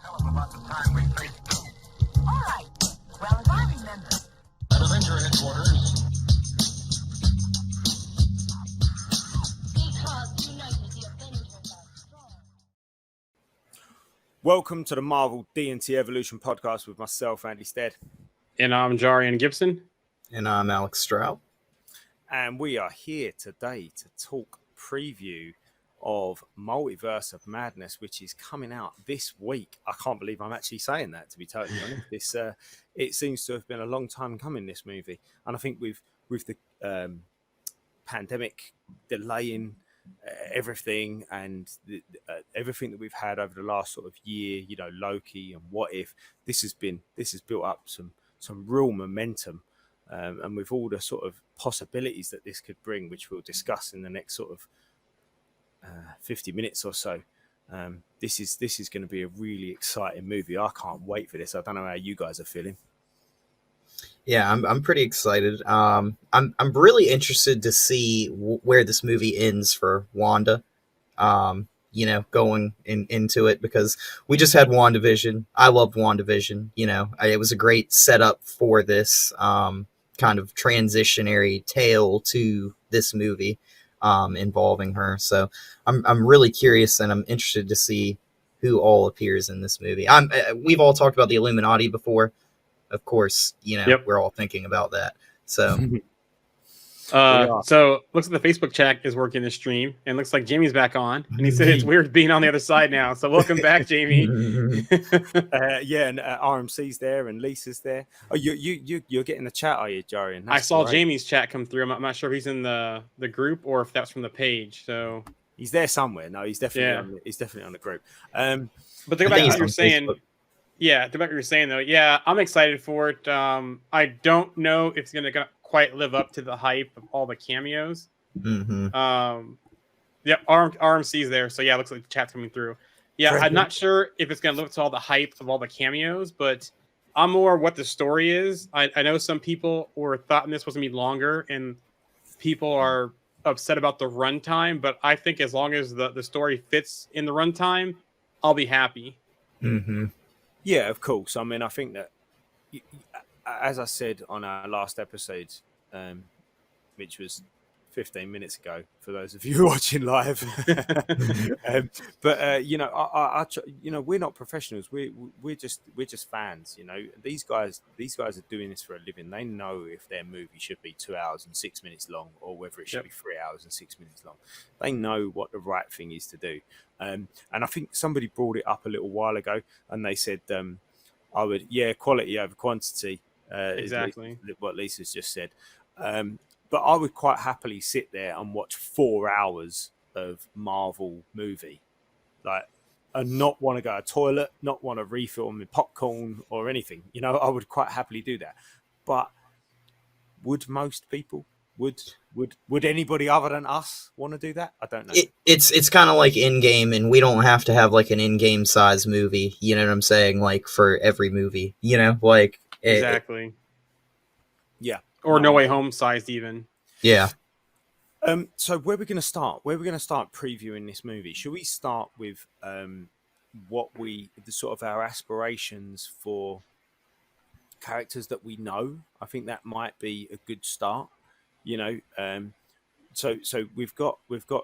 Tell us about the time we faced Doom. All right. Well, as I remember. At Avenger headquarters. Because united the Avengers are strong. Welcome to the Marvel D&T Evolution podcast with myself, Andy Stead. And I'm Jarian Gibson. And I'm Alex Stroud. And we are here today to talk preview of Multiverse of Madness, which is coming out this week. I can't believe I'm actually saying that, to be totally honest. It seems to have been a long time coming, this movie. And I think with the pandemic delaying everything and everything that we've had over the last sort of year, you know, Loki and What If, this has built up some real momentum. And with all the sort of possibilities that this could bring, which we'll discuss in the next sort of 50 minutes or so, this is going to be a really exciting movie. I can't wait for this. I don't know how you guys are feeling. Yeah, I'm pretty excited. I'm really interested to see where this movie ends for Wanda. You know, going into it, because we just had WandaVision. I loved WandaVision. You know, it was a great setup for this kind of transitionary tale to this movie involving her. So I'm really curious, and I'm interested to see who all appears in this movie. We've all talked about the Illuminati before. Of course, you know, We're all thinking about that. So, so looks like the Facebook chat is working the stream, and looks like Jamie's back on. And he said it's weird being on the other side now. So welcome back, Jamie. And RMC's there, and Lisa's there. Oh, you're getting the chat, are you, Jarian? I saw Jamie's chat come through. I'm not sure if he's in the group or if that's from the page. So he's there somewhere. No, he's definitely on the group. But think about what you're saying. Facebook. Yeah, to what you were saying though. Yeah, I'm excited for it. I don't know if it's gonna quite live up to the hype of all the cameos. Mm-hmm. Yeah, RMC's there, so yeah, it looks like the chat's coming through. Yeah, I'm not sure if it's gonna live up to all the hype of all the cameos, but I'm more what the story is. I know some people were thought this was gonna be longer, and people are upset about the runtime, but I think as long as the story fits in the runtime, I'll be happy. Mm-hmm. Yeah, of course. I mean, I think that, as I said on our last episode, which was 15 minutes ago, for those of you watching live, you know, I you know, we're not professionals. We're just fans. You know, these guys are doing this for a living. They know if their movie should be 2 hours and 6 minutes long, or whether it should be 3 hours and 6 minutes long. They know what the right thing is to do. And I think somebody brought it up a little while ago, and they said, quality over quantity. Exactly what Lisa's just said. But I would quite happily sit there and watch 4 hours of Marvel movie, and not want to go to the toilet, not want to refill my popcorn or anything. You know, I would quite happily do that. But would most people? Would anybody other than us want to do that? I don't know. It's kind of like in-game, and we don't have to have like an in-game size movie. You know what I'm saying? Like for every movie, you know, like exactly. Yeah. Or No Way Home sized even. Yeah. So where are we going to start? Where are we going to start previewing this movie? Should we start with the sort of our aspirations for characters that we know? I think that might be a good start. You know, so we've got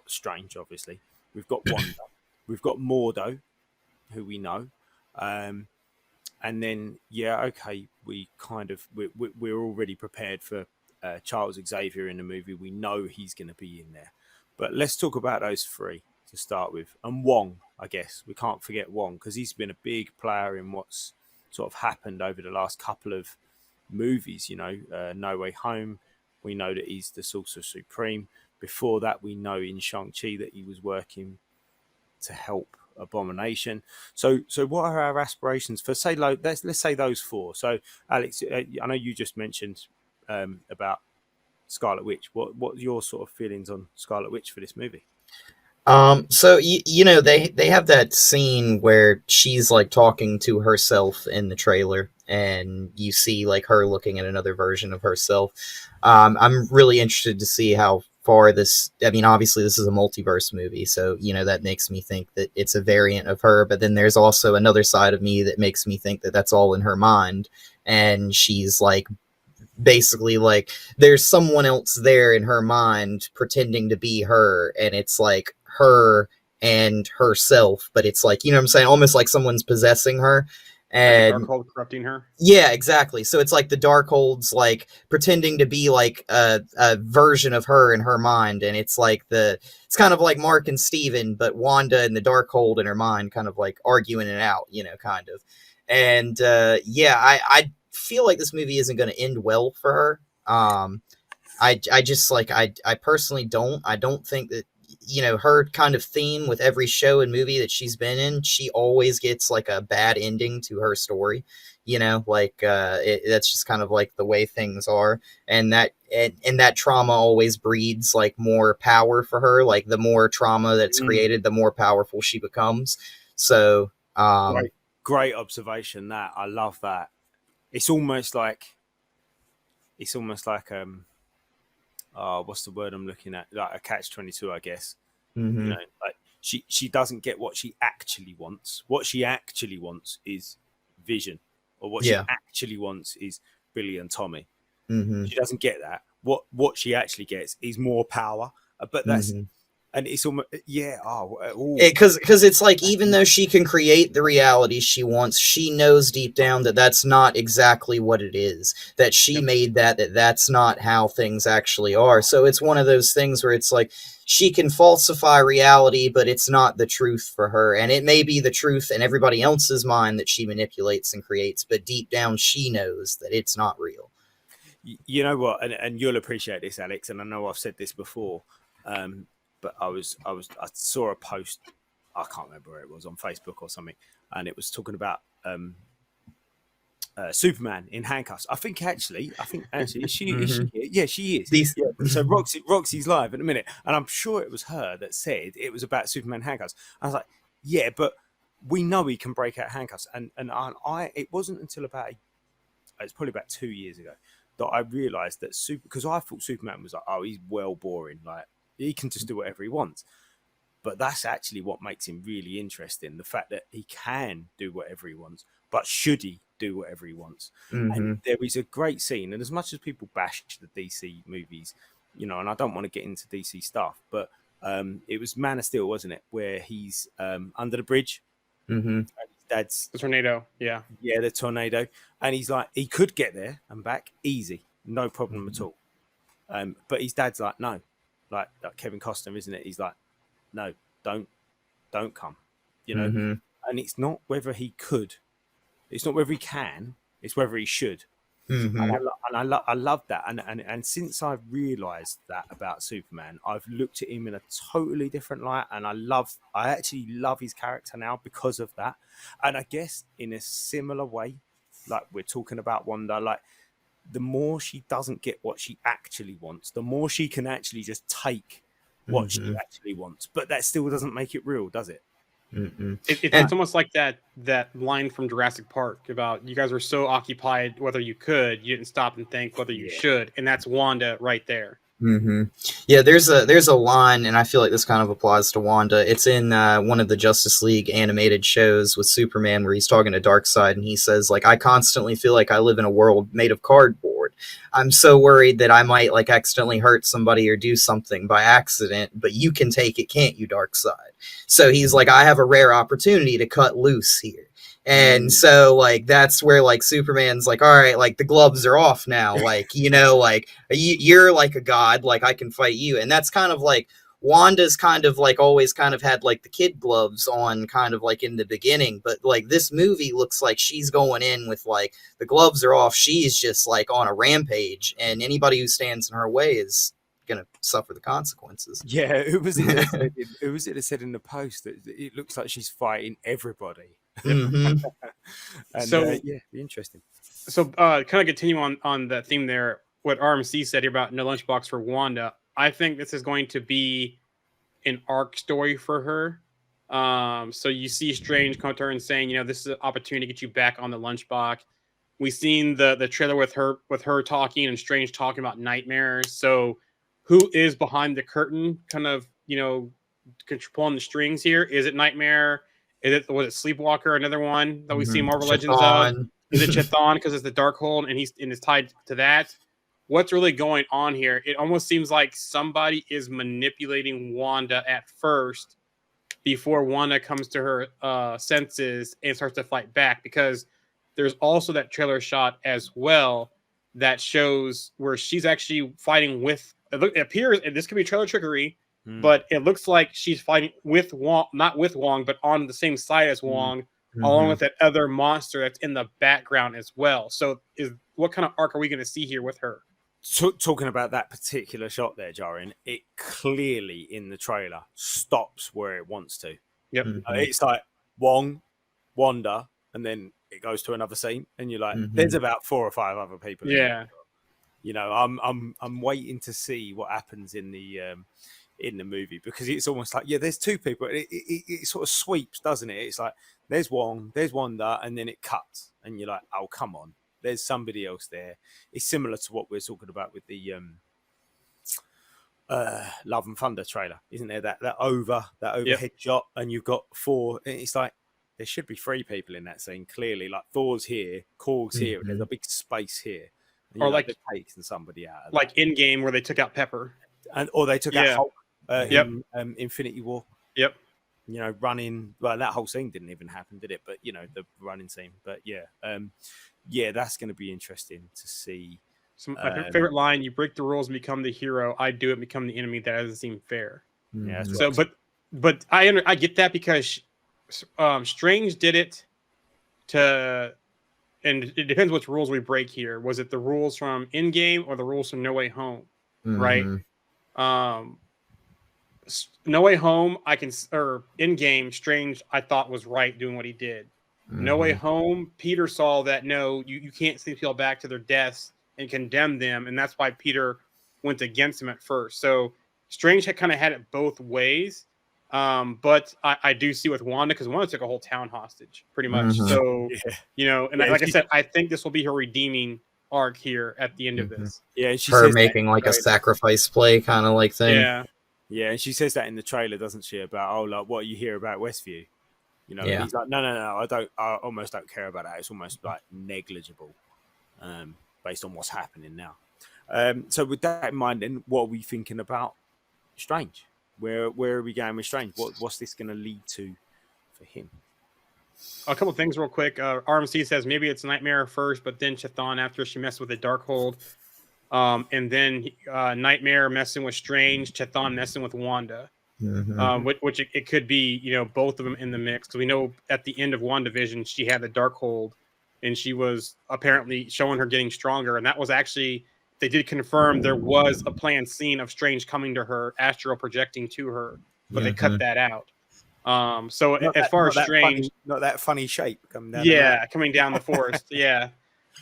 Strange, obviously. We've got Wanda. We've got Mordo, who we know. And then, we're already prepared for Charles Xavier in the movie. We know he's going to be in there. But let's talk about those three to start with. And Wong, I guess. We can't forget Wong, because he's been a big player in what's sort of happened over the last couple of movies, you know, No Way Home. We know that he's the Sorcerer Supreme. Before that, we know in Shang-Chi that he was working to help Abomination. So what are our aspirations for, say, let's say those four? So, Alex, I know you just mentioned about Scarlet Witch. What are your sort of feelings on Scarlet Witch for this movie? So you know, they have that scene where she's like talking to herself in the trailer, and you see like her looking at another version of herself. I'm really interested to see how far this, I mean, obviously this is a multiverse movie, so that makes me think that it's a variant of her, but then there's also another side of me that makes me think that that's all in her mind, and she's like basically like there's someone else there in her mind pretending to be her, and it's like her and herself, but it's like, what I'm saying, almost like someone's possessing her. And Like Darkhold corrupting her. yeah, exactly. So it's like the Darkhold's like pretending to be like a version of her in her mind, and it's like it's kind of like Mark and Steven, but Wanda and the Darkhold in her mind kind of like arguing it out, kind of. And I feel like this movie isn't going to end well for her. I just like I personally don't think that her kind of theme with every show and movie that she's been in, she always gets like a bad ending to her story, that's just kind of like the way things are, and that trauma always breeds like more power for her. Like the more trauma that's created, the more powerful she becomes. So great observation. That I love that. It's almost like what's the word I'm looking at? Like a catch-22, I guess. Mm-hmm. Like she doesn't get what she actually wants. What she actually wants is Vision, or what she actually wants is Billy and Tommy. Mm-hmm. She doesn't get that. What she actually gets is more power. But that's and it's almost because it's like, even though she can create the reality she wants, she knows deep down that that's not exactly what it is, that she made that's not how things actually are. So it's one of those things where it's like she can falsify reality, but it's not the truth for her, and it may be the truth in everybody else's mind that she manipulates and creates, but deep down she knows that it's not real. You know what, and you'll appreciate this, Alex, and I know I've said this before, but I saw a post, I can't remember where it was, on Facebook or something, and it was talking about Superman in handcuffs. I think actually, is she yeah, she is. So Roxy's live in a minute, and I'm sure it was her that said it was about Superman handcuffs. I was like, yeah, but we know he can break out handcuffs, and I it wasn't until it's probably about 2 years ago that I realised that because I thought Superman was like, oh, he's well boring, like he can just do whatever he wants. But that's actually what makes him really interesting. The fact that he can do whatever he wants, but should he do whatever he wants? And there is a great scene. And as much as people bash the DC movies, and I don't want to get into DC stuff, but it was Man of Steel, wasn't it? Where he's under the bridge. Mm-hmm. Dad's the tornado. Yeah, the tornado. And he's like, he could get there and back easy, no problem at all. But his dad's like, no. Like Kevin Costner, isn't it? He's like, no, don't come, and it's not whether he could, it's not whether he can, it's whether he should. And I love that, and since I've realized that about Superman, I've looked at him in a totally different light, and I actually love his character now because of that. And I guess in a similar way, like we're talking about Wanda, like the more she doesn't get what she actually wants, the more she can actually just take what she actually wants. But that still doesn't make it real, does it? It's almost like that line from Jurassic Park about, you guys were so occupied whether you could, you didn't stop and think whether you should. And that's Wanda right there. Yeah, there's a line, and I feel like this kind of applies to Wanda. It's in one of the Justice League animated shows with Superman, where he's talking to Darkseid, and he says, like, I constantly feel like I live in a world made of cardboard. I'm so worried that I might like accidentally hurt somebody or do something by accident, but you can take it, can't you, Darkseid? So he's like, I have a rare opportunity to cut loose here. And so, like, that's where, like, Superman's like, all right, like, the gloves are off now. Like, like, you're like a god. Like, I can fight you. And that's kind of like, Wanda's kind of like always kind of had like the kid gloves on kind of like in the beginning. But like this movie looks like she's going in with like the gloves are off. She's just like on a rampage. And anybody who stands in her way is going to suffer the consequences. Yeah, who was it that said in the post that it looks like she's fighting everybody? And So be interesting. So kind of continue on that theme there, what RMC said here about no lunchbox for Wanda. I think this is going to be an arc story for her. So you see Strange come to her and saying, this is an opportunity to get you back on the lunchbox. We've seen the trailer with her talking and Strange talking about nightmares. So who is behind the curtain, kind of, pulling the strings here. Is it Nightmare? Was it Sleepwalker? Another one that we see Marvel Legends of? Chthon. Is it Chthon because it's the Darkhold and it's tied to that? What's really going on here? It almost seems like somebody is manipulating Wanda at first before Wanda comes to her senses and starts to fight back, because there's also that trailer shot as well that shows where she's actually fighting with, it appears, and this could be trailer trickery, but it looks like she's fighting with Wong, not with Wong, but on the same side as Wong, along with that other monster that's in the background as well. So what kind of arc are we going to see here with her? Talking about that particular shot there, Jarian, it clearly in the trailer stops where it wants to. Yep. It's like Wong, Wanda, and then it goes to another scene, and you're like, there's about 4 or 5 other people. Yeah. I'm waiting to see what happens in the movie, because it's almost like, there's 2 people. It sort of sweeps, doesn't it? It's like there's Wong, there's Wanda, and then it cuts, and you're like, oh, come on. There's somebody else there. It's similar to what we're talking about with the Love and Thunder trailer, isn't there? That overhead shot, and you've got 4. It's like there should be 3 people in that scene. Clearly, like Thor's here, Korg's here, and there's a big space here. Or like taking somebody out, like Endgame, where they took out Pepper, or they took out Hulk in Infinity War. Yep. Running. Well, that whole scene didn't even happen, did it? But the running scene. But that's going to be interesting to see. My favorite line: "You break the rules and become the hero. I do it and become the enemy. That doesn't seem fair." Yeah. So, but I get that, because Strange did it to, and it depends which rules we break here. Was it the rules from Endgame or the rules from No Way Home? Right. No Way Home, or Endgame, Strange, I thought was right doing what he did. No Way Home, Peter saw that no, you can't send people back to their deaths and condemn them, and that's why Peter went against him at first. So Strange had kind of had it both ways, but I do see with Wanda, because Wanda took a whole town hostage, pretty much. So like I said, I think this will be her redeeming arc here at the end of this. Yeah, and she her says making like a sacrifice play kind of like thing. Yeah, and she says that in the trailer, doesn't she? About what you hear about Westview. And he's like, no, I almost don't care about that. It's almost like negligible, based on what's happening now. So with that in mind, then, what are we thinking about Strange? Where are we going with Strange? What's this going to lead to for him? A couple things real quick. RMC says maybe it's Nightmare first, but then Chthon after she messed with the Darkhold. And then Nightmare messing with Strange, Chthon messing with Wanda. Which it could be, both of them in the mix, because we know at the end of WandaVision she had the Darkhold, and she was apparently showing her getting stronger, and that was actually, they did confirm there was a planned scene of Strange coming to her, astral projecting to her, but they cut that out. So as far as Strange, not that funny shape coming down. Coming down the forest,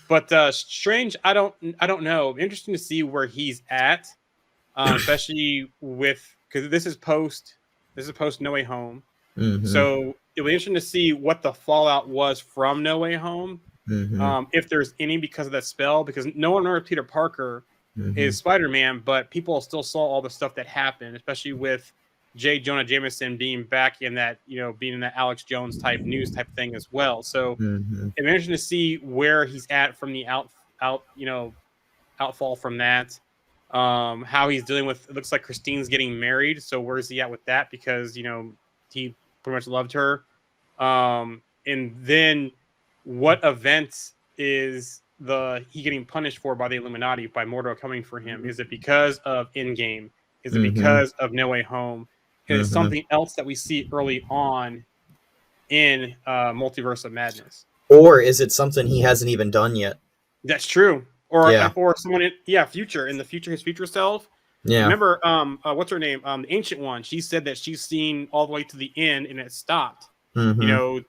But Strange, I don't know. Interesting to see where he's at, especially because this is post No Way Home. So it'll be interesting to see what the fallout was from No Way Home, if there's any, because of that spell. Because no one knows Peter Parker is Spider-Man, but people still saw all the stuff that happened, especially with J. Jonah Jameson being back in that, being in that Alex Jones type news type thing as well. So it'll be interesting to see where he's at from the outfall from that. How he's dealing with, it looks like Christine's getting married. So where's he at with that? Because, he pretty much loved her. And then what event is he getting punished for by the Illuminati, by Mordo coming for him? Is it because of Endgame? Is it because of No Way Home? Is something else that we see early on in Multiverse of Madness? Or is it something he hasn't even done yet? That's true. Or someone future, in the future, his future self. Yeah. Remember, what's her name? The Ancient One. She said that she's seen all the way to the end and it stopped. Do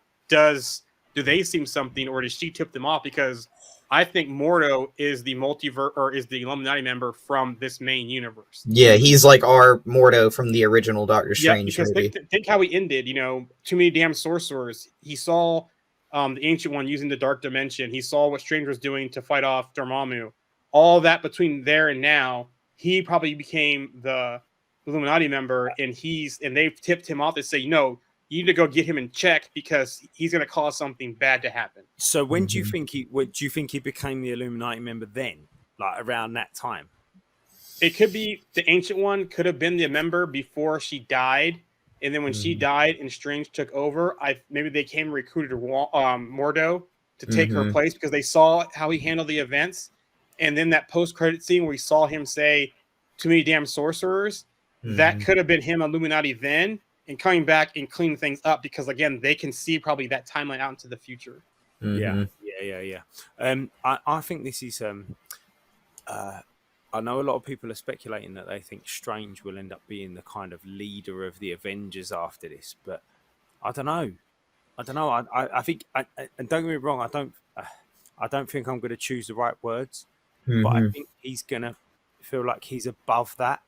they seem something, or does she tip them off? Because I think Mordo is the multiverse, or is the Illuminati member from this main universe. Yeah, he's like our Mordo from the original Doctor Strange. Because think how he ended. Too many damn sorcerers. He saw the Ancient One using the Dark Dimension. He saw what Strange was doing to fight off Dormammu. All that between there and now, he probably became the Illuminati member, and they've tipped him off to say, no, you need to go get him in check because he's going to cause something bad to happen. So when do you think he became the Illuminati member then? Like around that time? It could be the Ancient One could have been the member before she died, and then when she died and Strange took over, maybe they came and recruited Mordo to take her place because they saw how he handled the events, and then that post-credit scene where we saw him say, "Too many damn sorcerers," that could have been him Illuminati then, and coming back and cleaning things up because again they can see probably that timeline out into the future. Yeah. I think this is I know a lot of people are speculating that they think Strange will end up being the kind of leader of the Avengers after this, but I don't know. I think, and don't get me wrong, I don't think I'm going to choose the right words, but I think he's going to feel like he's above that.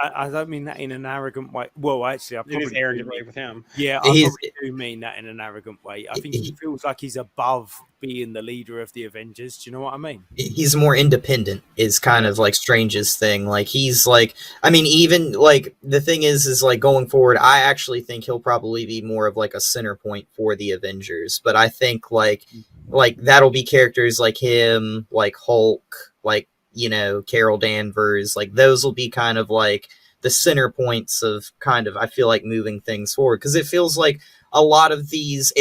I don't mean that in an arrogant way. Well, actually, I probably it is arrogant way with him. Yeah, I probably do mean that in an arrogant way. I think he feels like he's above being the leader of the Avengers. Do you know what I mean? He's more independent is kind of like Strange's thing. Like he's like, I mean, even like the thing is like going forward, I actually think he'll probably be more of like a center point for the Avengers. But I think like that'll be characters like him, like Hulk, like, you know, Carol Danvers, like those will be kind of like the center points of kind of, I feel like, moving things forward. Because it feels like a lot of these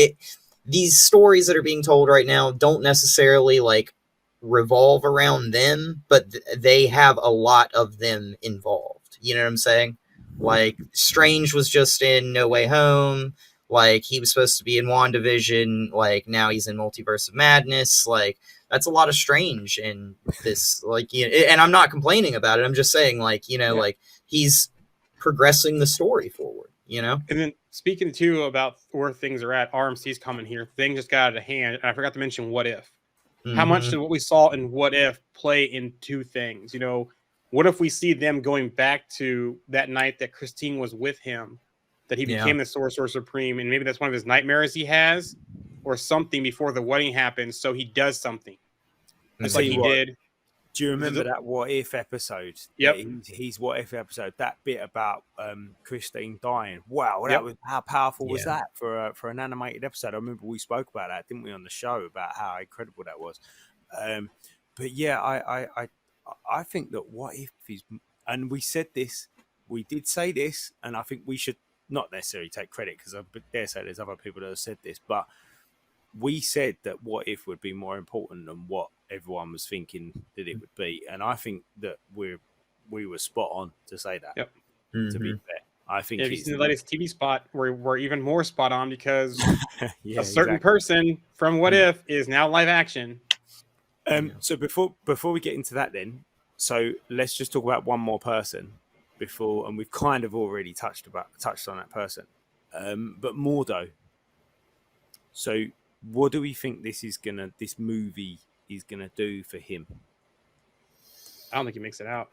stories that are being told right now don't necessarily like revolve around them, but they have a lot of them involved. You know what I'm saying? Like Strange was just in No Way Home. Like he was supposed to be in WandaVision. Like now he's in Multiverse of Madness. Like that's a lot of Strange in this. Like, you know, and I'm not complaining about it. I'm just saying, like, you know, like he's progressing the story forward. You know. And then speaking too about where things are at, RMC's coming here. Things just got out of hand. And I forgot to mention What If. How much did what we saw in What If play into things? You know, what if we see them going back to that night that Christine was with him, that he became the Sorcerer Supreme, and maybe that's one of his nightmares he has, or something before the wedding happens, so he does something. That's like he did. Do you remember that What If episode? Yep. He's What If episode. That bit about Christine dying. Wow, that was, how powerful was that for an animated episode? I remember we spoke about that, didn't we, on the show, about how incredible that was. But yeah, I think that What If is, and we said this, we did say this, and I think we should not necessarily take credit because I dare say there's other people that have said this, but we said that What If would be more important than what everyone was thinking that it would be, and I think that we were spot on to say that. Yep. To be fair, I think if you've seen the latest TV spot, we're even more spot on because yeah, a certain person from What If is now live action. So before we get into that, then, so let's just talk about one more person before, and we've kind of already touched on that person, but Mordo. So, what do we think this movie is gonna do for him? I don't think he makes it out.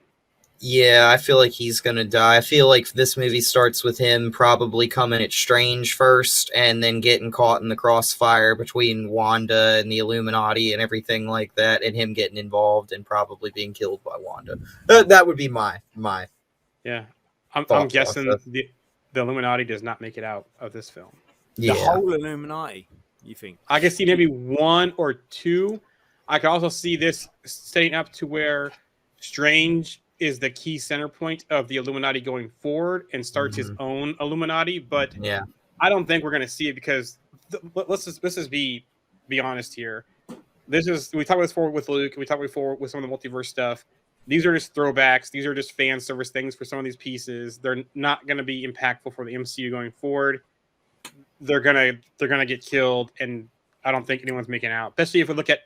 Yeah, I feel like he's gonna die. I feel like this movie starts with him probably coming at Strange first, and then getting caught in the crossfire between Wanda and the Illuminati and everything like that, and him getting involved and probably being killed by Wanda. That would be my. Yeah, I'm guessing the Illuminati does not make it out of this film. The whole Illuminati, you think? I can see maybe one or two. I could also see this setting up to where Strange is the key center point of the Illuminati going forward and starts his own Illuminati. But I don't think we're going to see it because let's just be honest here. We talked about this before with Luke. We talked before with some of the multiverse stuff. These are just throwbacks. These are just fan service things for some of these pieces. They're not going to be impactful for the MCU going forward. They're gonna get killed, and I don't think anyone's making out. Especially if we look at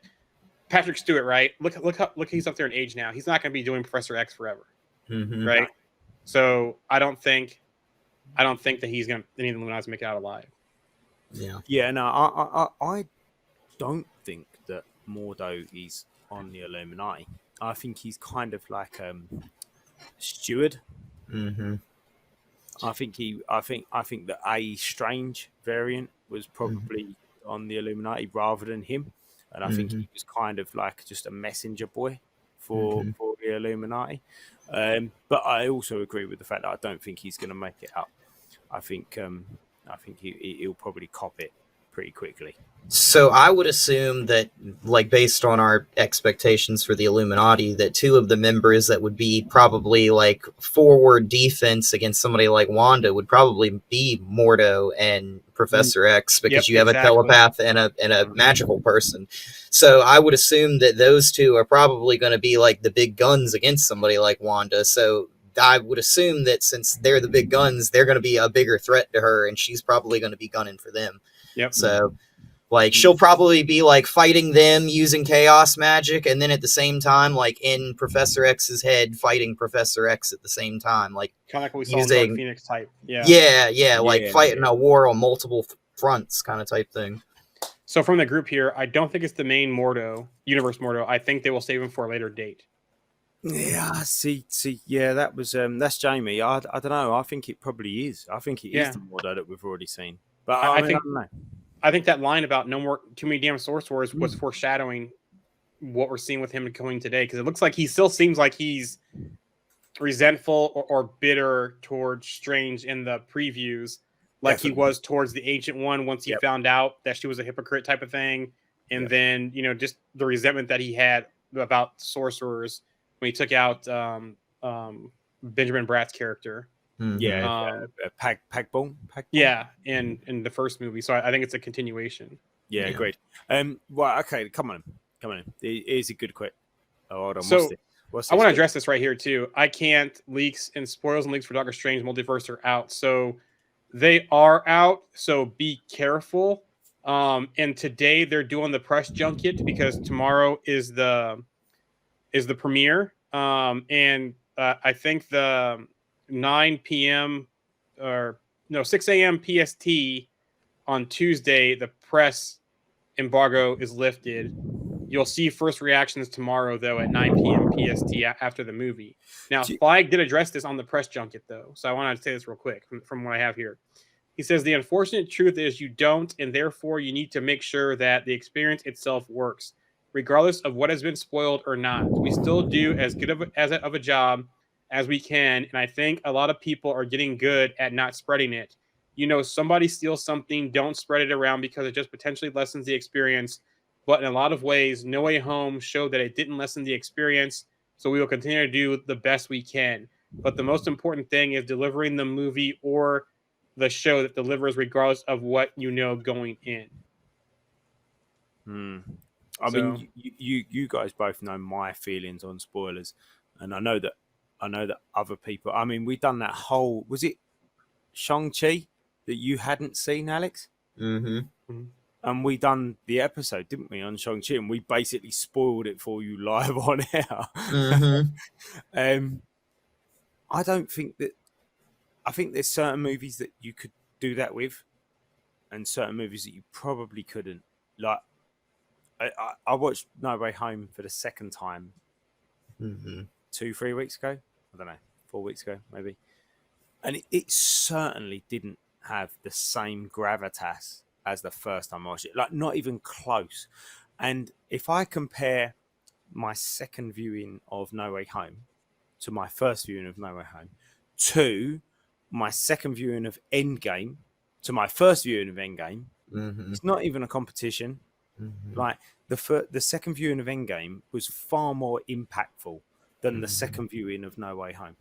Patrick Stewart, right? Look, he's up there in age now. He's not going to be doing Professor X forever, right? So I don't think that he's going to any of the Illuminati make it out alive. Yeah. No, I don't think that Mordo is on the Illuminati. I think he's kind of like steward. I think the A Strange variant was probably on the Illuminati rather than him, and I think he was kind of like just a messenger boy for the Illuminati. But I also agree with the fact that I don't think he's going to make it up. I think he'll probably cop it pretty quickly. So I would assume that, like, based on our expectations for the Illuminati, that two of the members that would be probably like forward defense against somebody like Wanda would probably be Mordo and Professor X, because you have a telepath and a magical person. So I would assume that those two are probably going to be like the big guns against somebody like Wanda. So I would assume that since they're the big guns, they're going to be a bigger threat to her, and she's probably going to be gunning for them. Yep. So, like, she'll probably be like fighting them using chaos magic, and then at the same time, like in Professor X's head, fighting Professor X at the same time, like kind of like what we saw in Dark Phoenix type. Like fighting a war on multiple fronts, kind of type thing. So from the group here, I don't think it's the main universe Mordo. I think they will save him for a later date. Yeah, see, yeah, that was that's Jamie. I don't know. I think it probably is. I think it is the Mordo that we've already seen. But I don't know. I think that line about too many damn sorcerers was foreshadowing what we're seeing with him going today, because it looks like he still seems like he's resentful or bitter towards Strange in the previews, like he was towards the Ancient One once he found out that she was a hypocrite type of thing, and then just the resentment that he had about sorcerers when he took out Benjamin Bratt's character. Pagball. Yeah, in the first movie. So I think it's a continuation. Yeah, agreed. Well, okay, come on. Here's a good quick. Oh, hold on. So I want to address this right here too. I can't leaks and spoils and leaks for Doctor Strange Multiverse are out. So they are out. So be careful. And today they're doing the press junket because tomorrow is the premiere. And I think the 9 p.m. or no 6 a.m. PST on Tuesday, the press embargo is lifted. You'll see first reactions tomorrow, though, at 9 p.m. PST after the movie. Now, Feige did address this on the press junket, though, so I want to say this real quick from what I have here. He says, the unfortunate truth is you don't, and therefore you need to make sure that the experience itself works, regardless of what has been spoiled or not. We still do as good of a job as we can, and I think a lot of people are getting good at not spreading it. Somebody steals something, don't spread it around because it just potentially lessens the experience. But in a lot of ways, No Way Home showed that it didn't lessen the experience, so we will continue to do the best we can. But the most important thing is delivering the movie or the show that delivers regardless of what going in. I mean, you guys both know my feelings on spoilers, and I know that other people. I mean, we've done that whole. Was it Shang-Chi that you hadn't seen, Alex? Mm-hmm. And we done the episode, didn't we, on Shang-Chi? And we basically spoiled it for you live on air. Mm-hmm. I don't think that. I think there's certain movies that you could do that with, and certain movies that you probably couldn't. Like, I watched No Way Home for the second time 2-3 weeks ago. I don't know, 4 weeks ago, maybe. And it certainly didn't have the same gravitas as the first time I watched it. Like, not even close. And if I compare my second viewing of No Way Home to my first viewing of No Way Home to my second viewing of Endgame to my first viewing of Endgame, it's not even a competition. Like, the second viewing of Endgame was far more impactful than the second viewing of No Way Home.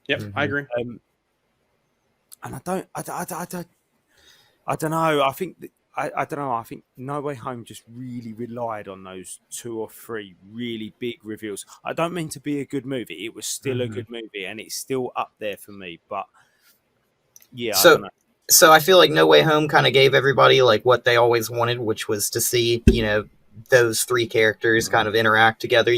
Yep, I agree. And I don't know. I think I don't know. I think No Way Home just really relied on those 2 or 3 really big reveals. I don't mean to be a good movie. It was still a good movie, and it's still up there for me. But yeah, I don't know. So I feel like No Way Home kind of gave everybody like what they always wanted, which was to see, those 3 characters kind of interact together,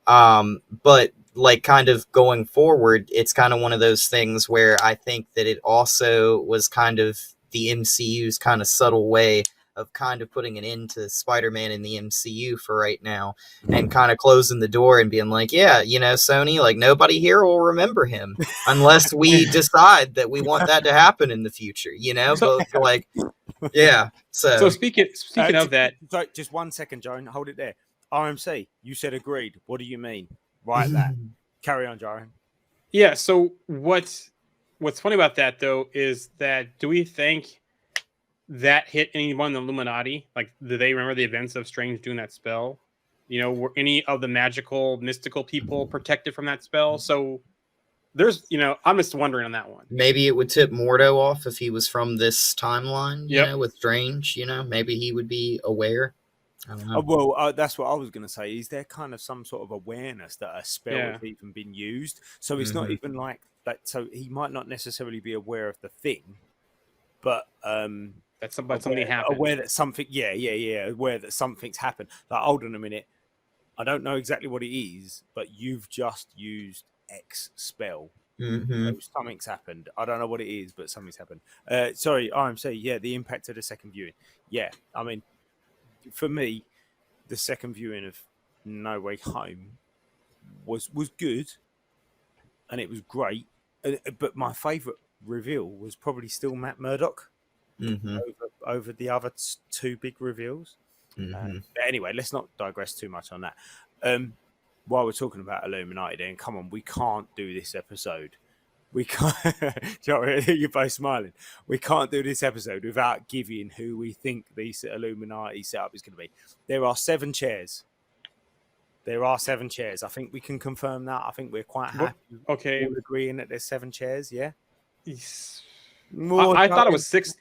but like kind of going forward, it's kind of one of those things where I think that it also was kind of the MCU's kind of subtle way of kind of putting an end to Spider-Man in the MCU for right now, and kind of closing the door and being like, yeah, Sony, like, nobody here will remember him unless we decide that we want that to happen in the future, but like, yeah. So speaking of that, so just 1 second, Joan, hold it there. RMC, you said agreed. What do you mean? Right, that. Carry on, Jarian. Yeah. So what's funny about that though is that do we think that hit anyone in the Illuminati? Like, do they remember the events of Strange doing that spell? You know, were any of the magical, mystical people protected from that spell? So there's, I'm just wondering on that one. Maybe it would tip Mordo off if he was from this timeline, Yep. with Strange, maybe he would be aware. I don't know. Well, that's what I was going to say. Is there kind of some sort of awareness that a spell Yeah. has even been used? So it's not even like that. So he might not necessarily be aware of the thing, but That's something happened. aware that something, aware that something's happened. Like, hold on a minute, I don't know exactly what it is, but you've just used X spell. So something's happened. I don't know what it is, but something's happened. Sorry, RMC. Yeah, the impact of the second viewing. Yeah, I mean, for me, the second viewing of No Way Home was good, and it was great. But my favourite reveal was probably still Matt Murdock over the other two big reveals. But anyway, let's not digress too much on that. While we're talking about Illuminati, then come on, we can't do this episode. We can't. You're both smiling. We can't do this episode without giving who we think the Illuminati setup is going to be. There are 7 chairs. I think we can confirm that. I think we're quite happy. Okay. All agreeing that there's 7 chairs. Yeah. I thought it was 6.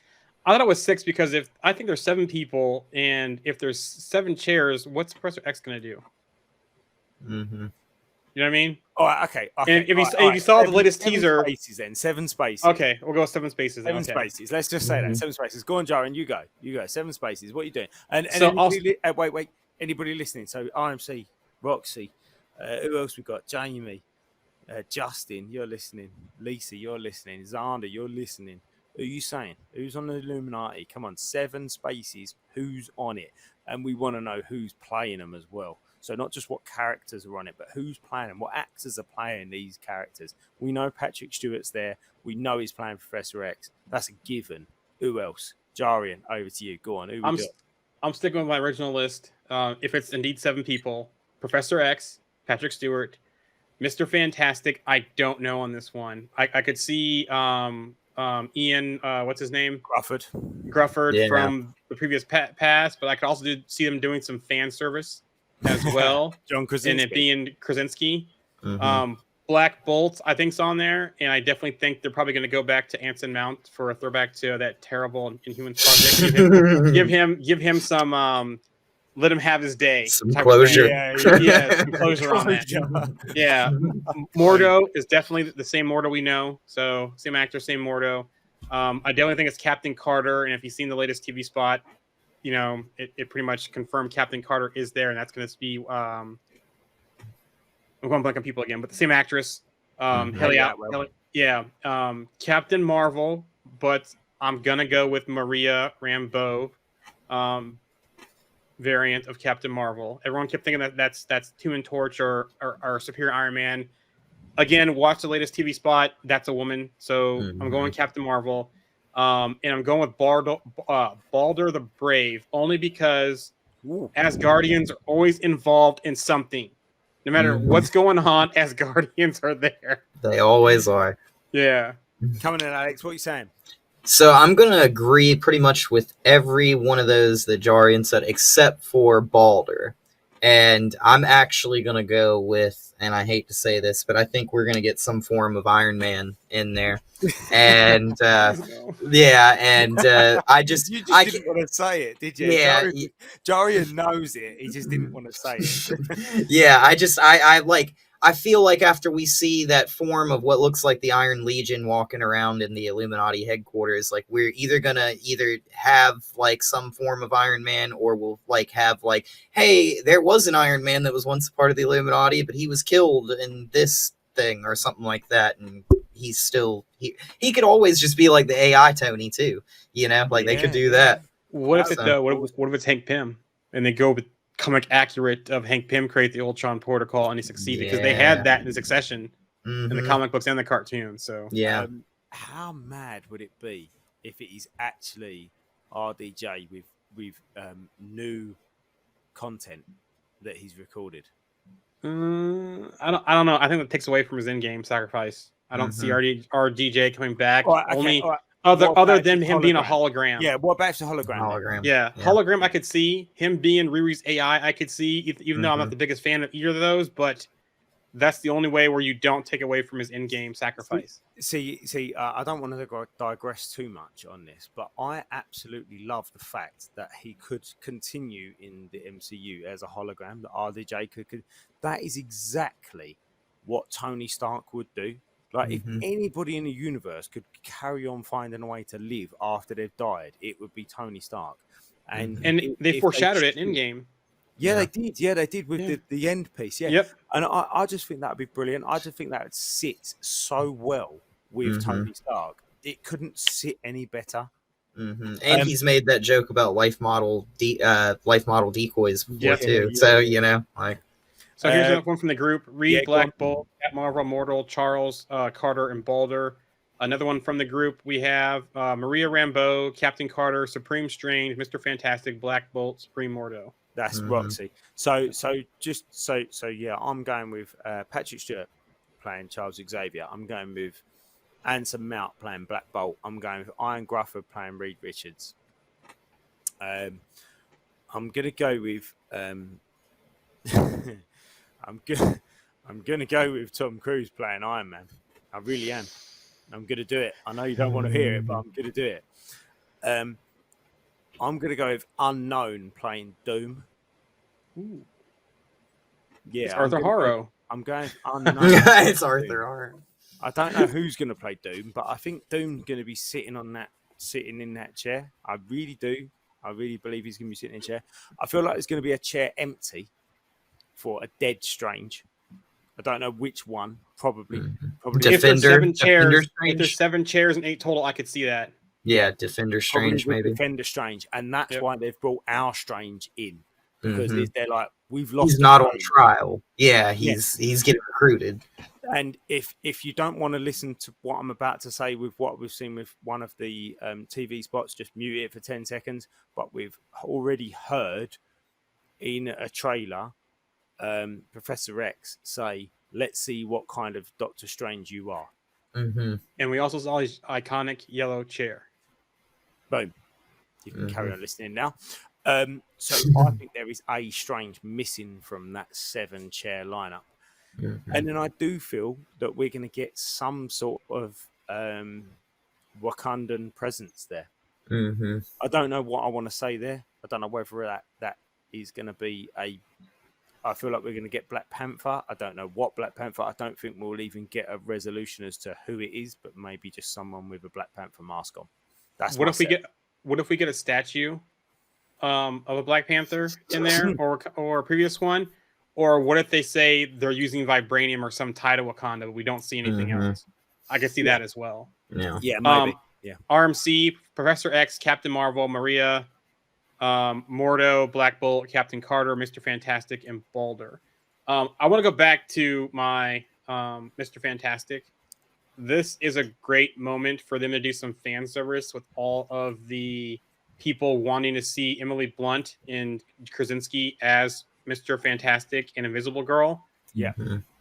I thought it was 6 because I think there's 7 people, and if there's 7 chairs, what's Professor X going to do? You know what I mean? All right, okay. And if you saw the latest teaser, spaces then 7 spaces. Okay, we'll go with 7 spaces. Seven okay. spaces. Let's just say that 7 spaces. Go on, Jarian. You go. 7 spaces. What are you doing? And So wait. Anybody listening? So RMC, Roxy, who else we got? Jamie, Justin, you're listening. Lisa, you're listening. Xander, you're listening. Who are you saying? Who's on the Illuminati? Come on, 7 spaces. Who's on it? And we want to know who's playing them as well. So not just what characters are on it, but who's playing them, what actors are playing these characters. We know Patrick Stewart's there. We know he's playing Professor X. That's a given. Who else? Jarian, over to you. Go on. I'm sticking with my original list. If it's indeed 7 people, Professor X, Patrick Stewart, Mr. Fantastic. I don't know on this one. I could see Ian, what's his name? Grufford from the previous past, but I could also see them doing some fan service as well. John Krasinski. And it being Krasinski. Black Bolt, I think, is on there, and I definitely think they're probably going to go back to Anson Mount for a throwback to that terrible Inhumans project. give him some. Let him have his day. Some closure. Some closure on that. Yeah. Mordo is definitely the same Mordo we know. So same actor, same Mordo. I definitely think it's Captain Carter. And if you've seen the latest TV spot, it pretty much confirmed Captain Carter is there. And that's going to be, I'm going blank on people again, but the same actress. Captain Marvel, but I'm going to go with Maria Rambeau. Variant of Captain Marvel. Everyone kept thinking that's Human Torch or Superior Iron Man. Again, watch the latest TV spot. That's a woman. So I'm going Captain Marvel. And I'm going with Balder the Brave, only because Asgardians are always involved in something. No matter what's going on, Asgardians are there. They always are. Yeah. Coming in, Alex, what are you saying? So I'm going to agree pretty much with every one of those that Jarian said, except for Balder. And I'm actually going to go with, and I hate to say this, but I think we're going to get some form of Iron Man in there. And I just... You didn't want to say it, did you? Yeah. Jarian knows it. He just didn't want to say it. Yeah, I feel like after we see that form of what looks like the Iron Legion walking around in the Illuminati headquarters, like we're either gonna have like some form of Iron Man, or we'll have hey, there was an Iron Man that was once a part of the Illuminati, but he was killed in this thing or something like that, and he's still he could always just be like the AI Tony too, they could do that. What if what if it's Hank Pym and they go with comic accurate of Hank Pym create the Ultron protocol and he succeeded because they had that in Succession in the comic books and the cartoon. So how mad would it be if it is actually RDJ with new content that he's recorded? I don't know. I think that takes away from his in-game sacrifice. I don't see RDJ coming back. All right, okay, Only all right. other What other about than his him being a hologram? hologram. Yeah, what about the hologram? Hologram. Yeah, hologram. I could see him being Riri's AI. I could see, even though I'm not the biggest fan of either of those, but that's the only way where you don't take away from his in-game sacrifice. See, I don't want to digress too much on this, but I absolutely love the fact that he could continue in the MCU as a hologram. That RDJ could. That is exactly what Tony Stark would do. Like, if anybody in the universe could carry on finding a way to live after they've died, it would be Tony Stark. And they foreshadowed it in game. Yeah, they did. Yeah, they did with the end piece. Yeah. Yep. And I just think that would be brilliant. I just think that would sit so well with Tony Stark. It couldn't sit any better. And he's made that joke about life model decoys before too. So you know, like. So here's another one from the group: Reed, Black Bolt, Cat Marvel, Mortal, Charles, Carter, and Balder. Another one from the group: we have Maria Rambeau, Captain Carter, Supreme Strange, Mr. Fantastic, Black Bolt, Supreme Mordo. That's Roxy. So yeah, I'm going with Patrick Stewart playing Charles Xavier. I'm going with Anson Mount playing Black Bolt. I'm going with Ian Grufford playing Reed Richards. I'm gonna go with I'm gonna go with Tom Cruise playing Iron Man. I really am. I'm gonna do it. I know you don't want to hear it, but I'm gonna do it. I'm gonna go with Unknown playing Doom. Ooh. Yeah, it's Arthur Harrow. I'm going Unknown. It's Arthur Harrow. I don't know who's gonna play Doom, but I think Doom's gonna be sitting in that chair. I really do. I really believe he's gonna be sitting in a chair. I feel like there's gonna be a chair empty for a dead Strange. I don't know which one. Probably. If there's 7 chairs, if there's 7 chairs and 8 total, I could see that. Yeah, Defender Strange, maybe. Defender Strange, and that's why they've brought our Strange in, because they're like, we've lost. He's not on trial. Yeah, he's getting recruited. And if you don't want to listen to what I'm about to say with what we've seen with one of the TV spots, just mute it for 10 seconds. But we've already heard in a trailer Professor X say, "Let's see what kind of Doctor Strange you are." And we also saw his iconic yellow chair. Boom. You can carry on listening now. So I think there is a Strange missing from that 7 chair lineup. And then I do feel that we're going to get some sort of Wakandan presence there. I don't know what I want to say there. I don't know whether that is going to be I feel like we're going to get Black Panther. I don't know what Black Panther. I don't think we'll even get a resolution as to who it is, but maybe just someone with a Black Panther mask on. That's what if we get a statue of a Black Panther in there, or a previous one, or what if they say they're using vibranium or some tie to Wakanda, but we don't see anything else? I could see that as well. Yeah, maybe. RMC, Professor X, Captain Marvel, Maria, Mordo, Black Bolt, Captain Carter, Mr. Fantastic, and Balder. I want to go back to my Mr. Fantastic. This is a great moment for them to do some fan service with all of the people wanting to see Emily Blunt and Krasinski as Mr. Fantastic and Invisible Girl. Yeah.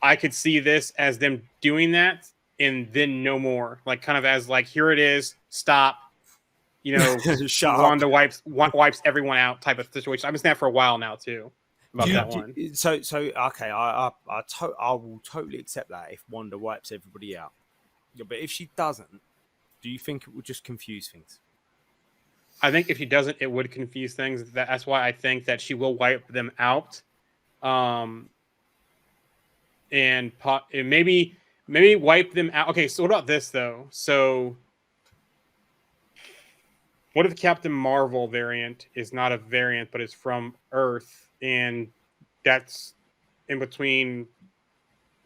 I could see this as them doing that and then no more. Like, kind of as like, here it is, stop. You know, Wanda wipes everyone out type of situation. I've been saying that for a while now too. About that one. So okay, I will totally accept that if Wanda wipes everybody out. Yeah, but if she doesn't, do you think it will just confuse things? I think if she doesn't, it would confuse things. That's why I think that she will wipe them out, and maybe wipe them out. Okay, so what about this though? So, what if Captain Marvel variant is not a variant, but is from Earth, and that's in between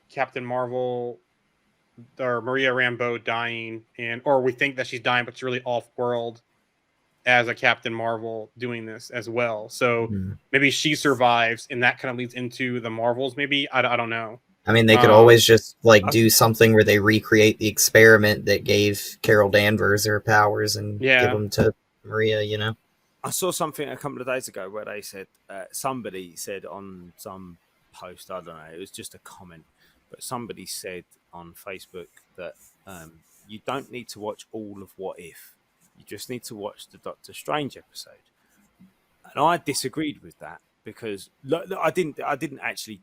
Captain Marvel or Maria Rambeau dying, or we think that she's dying, but she's really off-world as a Captain Marvel doing this as well. So maybe she survives, and that kind of leads into the Marvels. Maybe I don't know. I mean, they could always just do something where they recreate the experiment that gave Carol Danvers her powers and give them to Maria. You know, I saw something a couple of days ago where they said somebody said on some post. I don't know. It was just a comment, but somebody said on Facebook that you don't need to watch all of What If. You just need to watch the Doctor Strange episode. And I disagreed with that because I didn't actually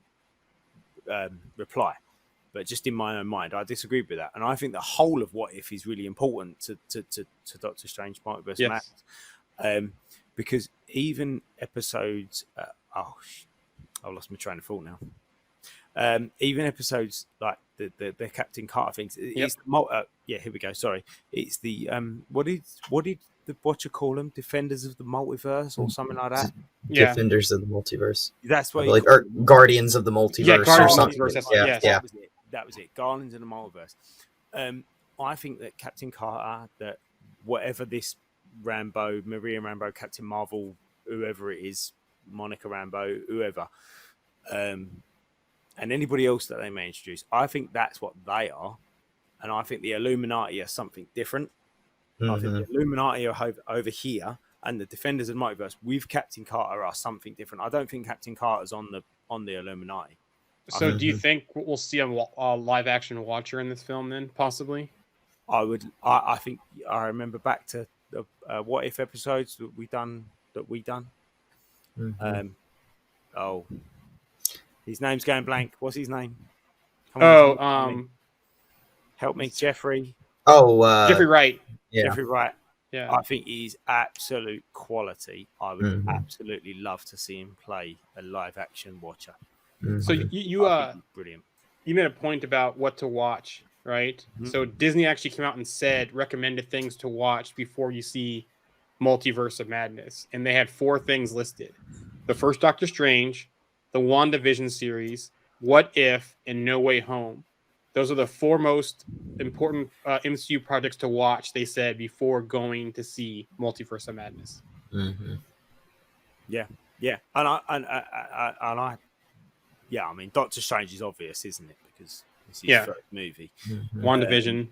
reply, but just in my own mind, I disagreed with that. And I think the whole of What If is really important to Doctor Strange Multiverse Yes. Madness. Because even episodes, I lost my train of thought now. Even episodes like the Captain Carter things. Yep. Here we go. Sorry, it's the what did the Watcher call them? Defenders of the Multiverse or something like that. Yeah. Defenders of the Multiverse. That's what I believe, or Guardians of the Multiverse, Yeah, or Guardians of the something. Multiverse, that's yeah, yes. yeah. That was it. Guardians of the Multiverse. I think that Captain Carter, that whatever this Rambo, Maria Rambo, Captain Marvel, whoever it is, Monica Rambo, whoever, and anybody else that they may introduce, I think that's what they are. And I think the Illuminati are something different. I think the Illuminati are over here, and the Defenders of the Multiverse with Captain Carter are something different. I don't think Captain Carter's on the Illuminati. So, do you think we'll see a live action Watcher in this film? Then possibly. I think I remember back to the What If episodes that we done. His name's going blank. What's his name? Come on, help me, Jeffrey. Jeffrey Wright. Yeah. Jeffrey Wright. Yeah. I think he's absolute quality. I would absolutely love to see him play a live action Watcher. So you I think he's brilliant. You made a point about what to watch, right? So Disney actually came out and said recommended things to watch before you see Multiverse of Madness, and they had 4 things listed: the first Doctor Strange, the WandaVision series, What If, and No Way Home. Those are the 4 most important MCU projects to watch, they said, before going to see Multiverse of Madness. Yeah, and I mean, Doctor Strange is obvious, isn't it? Because it's his first movie. WandaVision.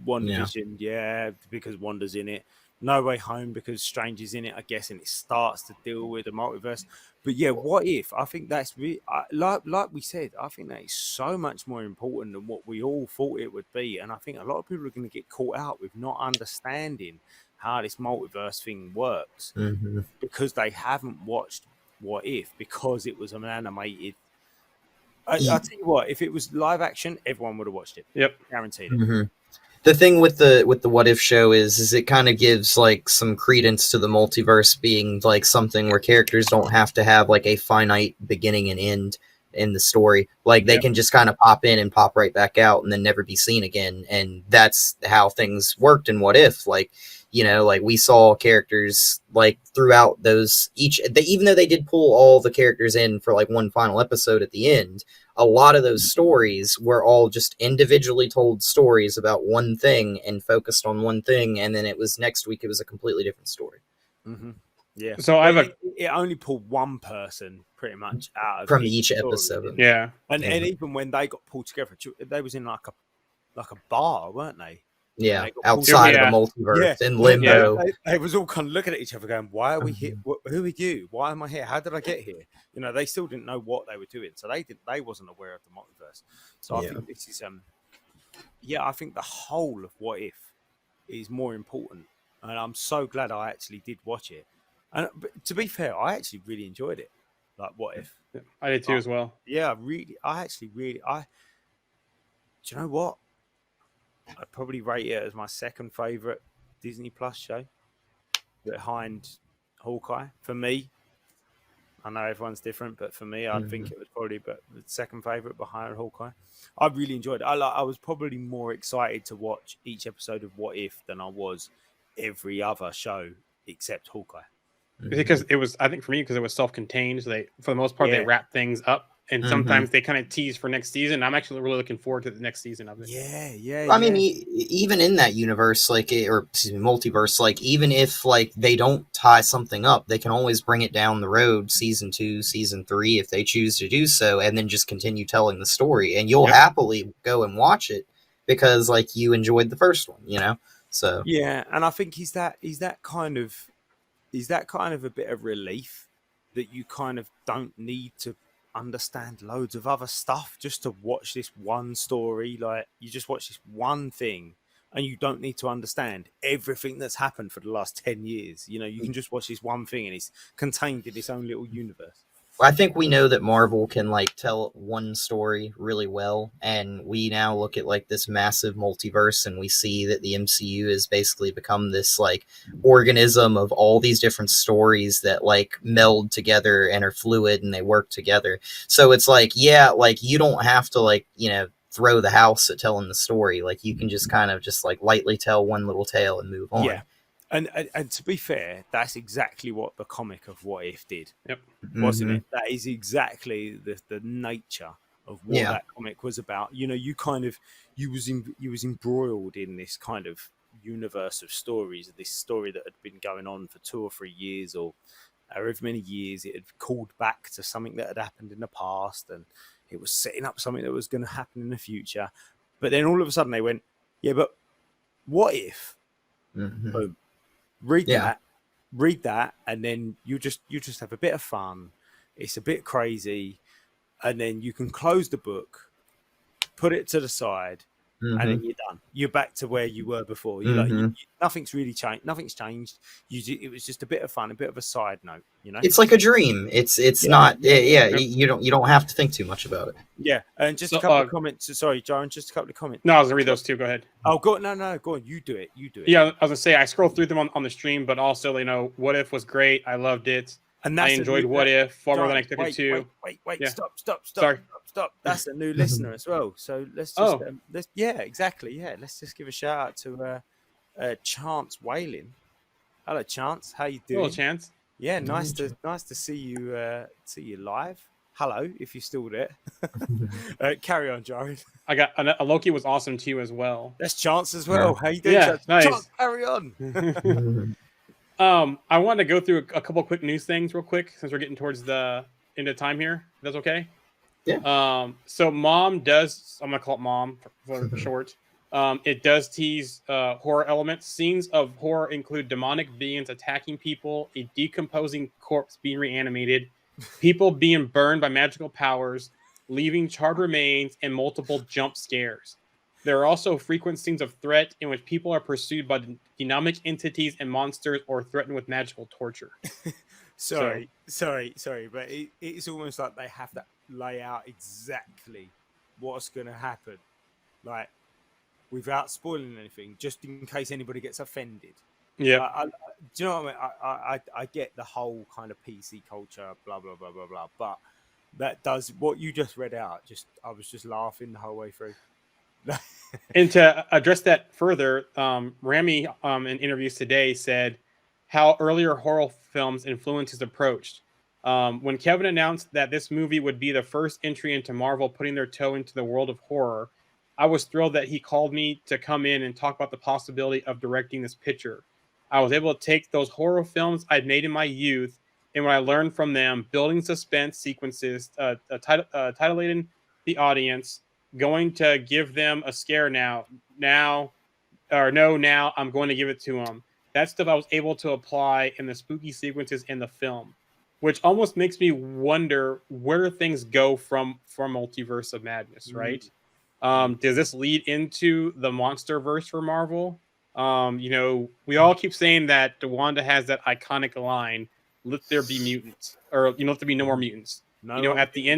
WandaVision, because Wanda's in it. No Way Home because Strange is in it, I guess, and it starts to deal with the multiverse. But yeah, What If? I think that's really, like we said, I think that is so much more important than what we all thought it would be. And I think a lot of people are going to get caught out with not understanding how this multiverse thing works because they haven't watched What If, because it was an animated. I'll tell you what, if it was live action, everyone would have watched it. Yep, guaranteed it. The thing with the What If show is it kind of gives like some credence to the multiverse being like something where characters don't have to have like a finite beginning and end in the story. Like they can just kind of pop in and pop right back out and then never be seen again. And that's how things worked in What If. Like, you know, like we saw characters like throughout those even though they did pull all the characters in for like one final episode at the end, a lot of those stories were all just individually told stories about one thing and focused on one thing. And then it was next week, it was a completely different story. Yeah. So it only pulled one person pretty much out of from each episode. Yeah. And even when they got pulled together, they was in like a bar, weren't they? Yeah, outside of the multiverse, in limbo. Yeah. They was all kind of looking at each other going, why are we here? Who are you? Why am I here? How did I get here? You know, they still didn't know what they were doing. So they wasn't aware of the multiverse. So I think this is, I think the whole of What If is more important. And I'm so glad I actually did watch it. And to be fair, I actually really enjoyed it. Like What If. I did too as well. Yeah, do you know what? I'd probably rate it as my second favorite Disney Plus show behind Hawkeye. For me, I know everyone's different, but for me, I think it was probably the second favorite behind Hawkeye. I really enjoyed it. I was probably more excited to watch each episode of What If than I was every other show except Hawkeye. Because it was, I think for me, because it was self-contained, so they, for the most part, they wrap things up. And sometimes they kind of tease for next season. I'm actually really looking forward to the next season of it. I mean, even in that universe, multiverse, like even if like they don't tie something up, they can always bring it down the road, season 2, season 3, if they choose to do so, and then just continue telling the story. And you'll happily go and watch it because like you enjoyed the first one, you know. So and I think is that kind of a bit of relief that you kind of don't need to understand loads of other stuff just to watch this one story. Like, you just watch this one thing and you don't need to understand everything that's happened for the last 10 years. You know, you can just watch this one thing and it's contained in its own little universe. I think we know that Marvel can like tell one story really well, and we now look at like this massive multiverse, and we see that the MCU has basically become this like organism of all these different stories that like meld together and are fluid and they work together. So it's like, yeah, like you don't have to like, you know, throw the house at telling the story. Like you can just kind of just like lightly tell one little tale and move on. Yeah. And to be fair, that's exactly what the comic of What If did. Yep. Wasn't Mhm. it? That is exactly the nature of what Yeah. that comic was about. You know, you kind of you was embroiled in this kind of universe of stories, this story that had been going on for 2 or 3 years, or however many years. It had called back to something that had happened in the past, and it was setting up something that was going to happen in the future. But then all of a sudden they went, yeah, but what if? Mhm. Boom. Read Yeah. that, and then you just have a bit of fun. It's a bit crazy, and then you can close the book, put it to the side, and then Mhm. you're done. You're back to where you were before. Mhm. Nothing's really changed. Nothing's changed. It was just a bit of fun, a bit of a side note. You know. It's like a dream. It's Yeah, not. yeah, yeah, Yeah, Yep. you don't have to think too much about it. yeah. And just a So, couple of comments. Sorry, Jaren. Just a couple of comments. no, I was gonna read those two. Go ahead. Oh, go no, go on. You do it. You do it. Yeah, I was gonna say I scrolled through them on the stream, but also, you know, What If was great. I loved it. And I that's a enjoyed new, What If far more than I Jaren, expected to. wait. Yeah. Stop. Sorry. That's a new listener as well. So let's just, Oh. yeah, exactly. Yeah. Let's just give a shout out to Chance Whaling. Hello, Chance. How you Little doing? chance. Yeah, nice to see you live. Hello, if you're still there. Carry on, Jared. I got a Loki was awesome too as well. That's Chance as well. Yeah. How you doing, Yeah, Chance? nice. Chance, carry on. I wanted to go through a couple quick news things real quick since we're getting towards the end of time here. If that's okay. Yeah. So Mom does. I'm gonna call it Mom for short. It does tease horror elements. Scenes of horror include demonic beings attacking people, a decomposing corpse being reanimated, people being burned by magical powers, leaving charred remains, and multiple jump scares. There are also frequent scenes of threat in which people are pursued by demonic entities and monsters or threatened with magical torture. Sorry, but it's almost like they have to lay out exactly what's going to happen, like without spoiling anything, just in case anybody gets offended. Yeah. Do you know what I mean? I get the whole kind of PC culture, blah blah blah blah blah, but that does what you just read out. I was just laughing the whole way through. And to address that further, Rami in interviews today said how earlier horror films influenced his approach. When Kevin announced that this movie would be the first entry into Marvel putting their toe into the world of horror, I was thrilled that he called me to come in and talk about the possibility of directing this picture. I was able to take those horror films I'd made in my youth and what I learned from them, building suspense sequences, titillating the audience, going to give them a scare now I'm going to give it to them. That stuff I was able to apply in the spooky sequences in the film, which almost makes me wonder where things go from Multiverse of Madness, right? Does this lead into the Monsterverse for Marvel? You know, we all keep saying that Wanda has that iconic line, "Let there be mutants," or let there be no more mutants. At the